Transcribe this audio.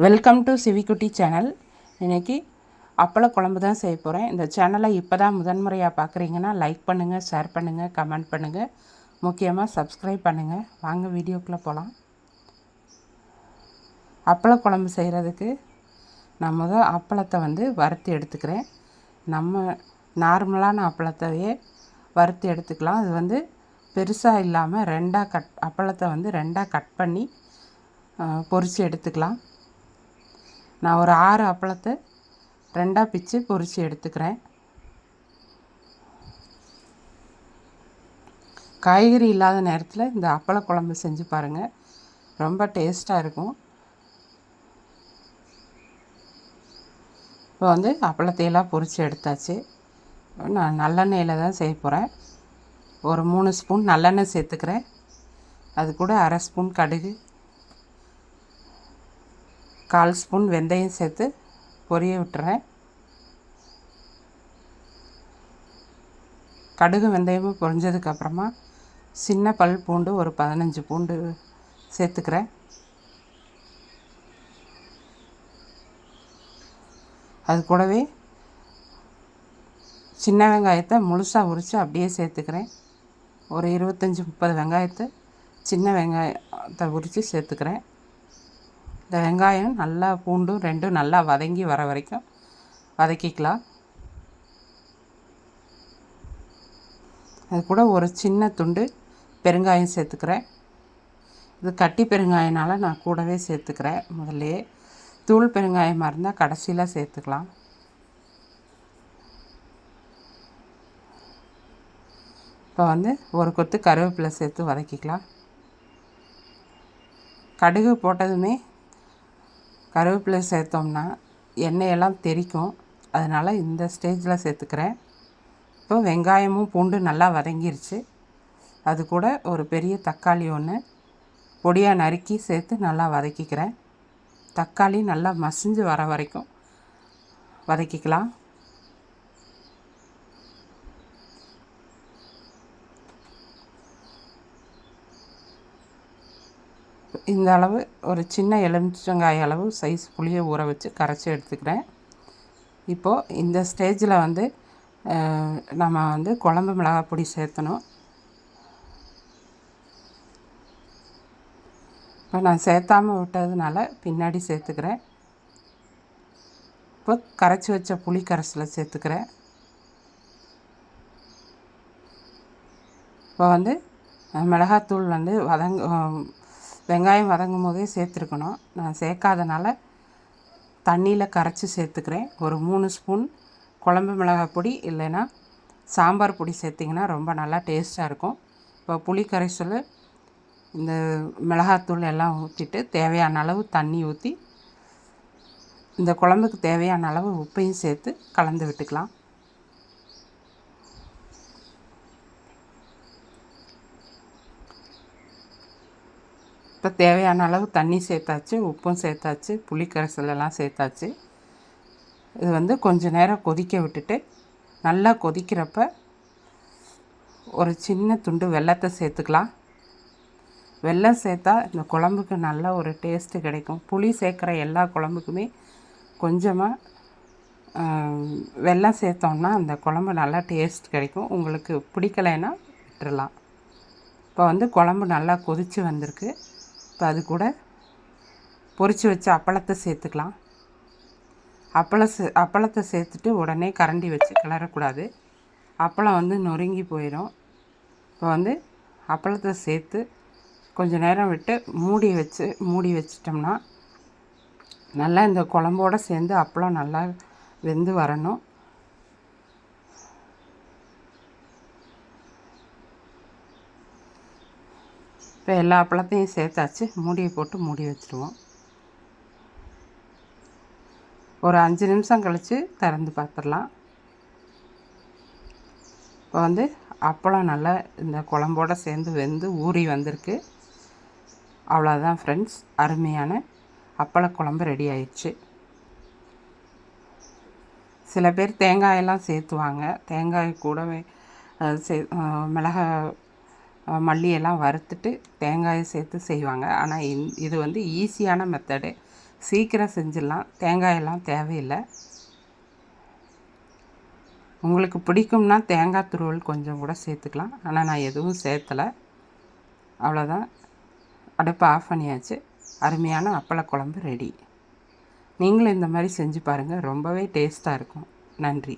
Welcome to சிவிக்குட்டி channel. இன்றைக்கி அப்பள குழம்பு தான் செய்ய போகிறேன். இந்த சேனலை இப்போ தான் முதன்முறையாக பார்க்குறீங்கன்னா லைக் பண்ணுங்கள், ஷேர் பண்ணுங்கள், கமெண்ட் பண்ணுங்கள், முக்கியமாக சப்ஸ்கிரைப் பண்ணுங்கள். வாங்க வீடியோக்குள்ளே போகலாம். அப்பள குழம்பு செய்கிறதுக்கு நான் அப்பளத்தை வறுத்து எடுத்துக்கிறேன். நம்ம நார்மலான அப்பளத்தையே வறுத்து எடுத்துக்கலாம். அது பெருசாக இல்லாமல் அப்பளத்தை ரெண்டாக கட் பண்ணி பொரித்து எடுத்துக்கலாம். நான் ஒரு 6 அப்பளத்தை ரெண்டாக பிச்சு பொரித்து எடுத்துக்கிறேன். காய்கறி இல்லாத நேரத்தில் இந்த அப்பள குழம்பு செஞ்சு பாருங்கள், ரொம்ப டேஸ்ட்டாக இருக்கும். இப்போ அப்பளத்தையெல்லாம் பொரித்து எடுத்தாச்சு. நான் நல்லெண்ணெயில் தான் செய்ய போகிறேன். ஒரு 3 ஸ்பூன் நல்லெண்ணெய் சேர்த்துக்கிறேன். அது கூட அரை ஸ்பூன் கடுகு, 1/4 ஸ்பூன் வெந்தயம் சேர்த்து பொரிய விட்டுறேன். கடுகு வெந்தயமும் பொரிஞ்சதுக்கப்புறமா சின்ன பல் பூண்டு ஒரு 15 பூண்டு சேர்த்துக்கிறேன். அது கூடவே சின்ன வெங்காயத்தை முழுசாக உரித்து அப்படியே சேர்த்துக்கிறேன். ஒரு 25-30 வெங்காயத்தை சின்ன வெங்காயத்தை உரித்து சேர்த்துக்கிறேன். இந்த வெங்காயம் நல்லா பூண்டும் ரெண்டும் நல்லா வதங்கி வர வரைக்கும் வதக்கிக்கலாம். அது கூட ஒரு சின்ன துண்டு பெருங்காயம் சேர்த்துக்கிறேன். இது கட்டி பெருங்காயனால் நான் கூடவே சேர்த்துக்கிறேன். முதல்லையே தூள் பெருங்காயமாக இருந்தால் கடைசியில் சேர்த்துக்கலாம். இப்போ ஒரு கொத்து கருவேப்பிலை சேர்த்து வதக்கிக்கலாம். கடுகு போட்டதுமே கருவேப்பிலை சேர்த்தோம்னா எண்ணெயெல்லாம் தெறிக்கும். அதனால் இந்த ஸ்டேஜில் சேர்த்துக்கிறேன். இப்போ வெங்காயமும் பூண்டு நல்லா வதங்கிருச்சு. அது கூட ஒரு பெரிய தக்காளி ஒன்று பொடியாக நறுக்கி சேர்த்து நல்லா வதக்கிக்கிறேன். தக்காளி நல்லா மசிஞ்சு வர வரைக்கும் வதக்கிக்கலாம். இந்த அளவு ஒரு சின்ன எலுமிச்சங்காய் அளவு சைஸ் புளியை ஊற வச்சு கரைச்சி எடுத்துக்கிறேன். இப்போது இந்த ஸ்டேஜில் நம்ம குழம்பு மிளகாய் பொடி சேர்த்தணும். இப்போ நான் சேர்த்தாமல் விட்டதுனால பின்னாடி சேர்த்துக்கிறேன். இப்போ கரைச்சி வச்ச புளி கரைசலை சேர்த்துக்கிறேன். இப்போ மிளகாத்தூள் வெங்காயம் வதங்கும் போதே சேர்த்துருக்கணும். நான் சேர்க்காதனால தண்ணியில் கரைச்சி சேர்த்துக்கிறேன். ஒரு 3 ஸ்பூன் குழம்பு மிளகாய் பொடி இல்லைன்னா சாம்பார் பொடி சேர்த்திங்கன்னா ரொம்ப நல்லா டேஸ்ட்டாக இருக்கும். இப்போ புளி கரைசல், இந்த மிளகாத்தூள் எல்லாம் ஊற்றிட்டு தேவையான அளவு தண்ணி ஊற்றி இந்த குழம்புக்கு தேவையான அளவு உப்பையும் சேர்த்து கலந்து விட்டுக்கலாம். இப்போ தேவையான அளவு தண்ணி சேர்த்தாச்சு, உப்பும் சேர்த்தாச்சு, புளி கரைசலெல்லாம் சேர்த்தாச்சு. இது கொஞ்சம் நேரம் கொதிக்க விட்டுட்டு நல்லா கொதிக்கிறப்ப ஒரு சின்ன துண்டு வெல்லத்தை சேர்த்துக்கலாம். வெல்லம் சேர்த்தா இந்த குழம்புக்கு நல்ல ஒரு டேஸ்ட்டு கிடைக்கும். புளி சேர்க்குற எல்லா குழம்புக்குமே கொஞ்சமாக வெல்லம் சேர்த்தோம்னா அந்த குழம்பு நல்லா டேஸ்ட் கிடைக்கும். உங்களுக்கு பிடிக்கலைன்னா விட்டுறலாம். இப்போ குழம்பு நல்லா கொதித்து வந்திருக்கு. இப்போ அது கூட பொரித்து வச்ச அப்பளத்தை சேர்த்துக்கலாம். அப்பளத்தை சேர்த்துட்டு உடனே கரண்டி வச்சு கிளறக்கூடாது. அப்பளம் நொறுங்கி போயிடும். இப்போ அப்பளத்தை சேர்த்து கொஞ்சம் நேரம் விட்டு மூடி வச்சிட்டோம்னா நல்லா இந்த குழம்போடு சேர்ந்து அப்பளம் நல்லா வெந்து வரணும். இப்போ எல்லா அப்பளத்தையும் சேர்த்தாச்சு. மூடியை போட்டு மூடி வச்சுருவோம். ஒரு 5 நிமிஷம் கழித்து திறந்து பார்த்துடலாம். இப்போ அப்பளம் நல்லா இந்த குழம்போடு சேர்ந்து வெந்து ஊறி வந்திருக்கு. அவ்வளோதான் ஃப்ரெண்ட்ஸ், அருமையான அப்பள குழம்பு ரெடி ஆயிடுச்சு. சில பேர் தேங்காயெல்லாம் சேர்த்துவாங்க. தேங்காய் கூடவே மிளகாய் மல்லியெல்லாம் வறுத்துட்டு தேங்காயை சேர்த்து செய்வாங்க. ஆனால் இது ஈஸியான மெத்தடு. சீக்கிரம் செஞ்சிடலாம், தேங்காயெல்லாம் தேவையில்லை. உங்களுக்கு பிடிக்கும்னா தேங்காய் துருவல் கொஞ்சம் கூட சேர்த்துக்கலாம், ஆனால் நான் எதுவும் சேர்த்தலை. அவ்வளோதான், அடுப்பை ஆஃப் பண்ணியாச்சு. அருமையான அப்பள குழம்பு ரெடி. நீங்களும் இந்த மாதிரி செஞ்சு பாருங்கள், ரொம்பவே டேஸ்ட்டாக இருக்கும். நன்றி.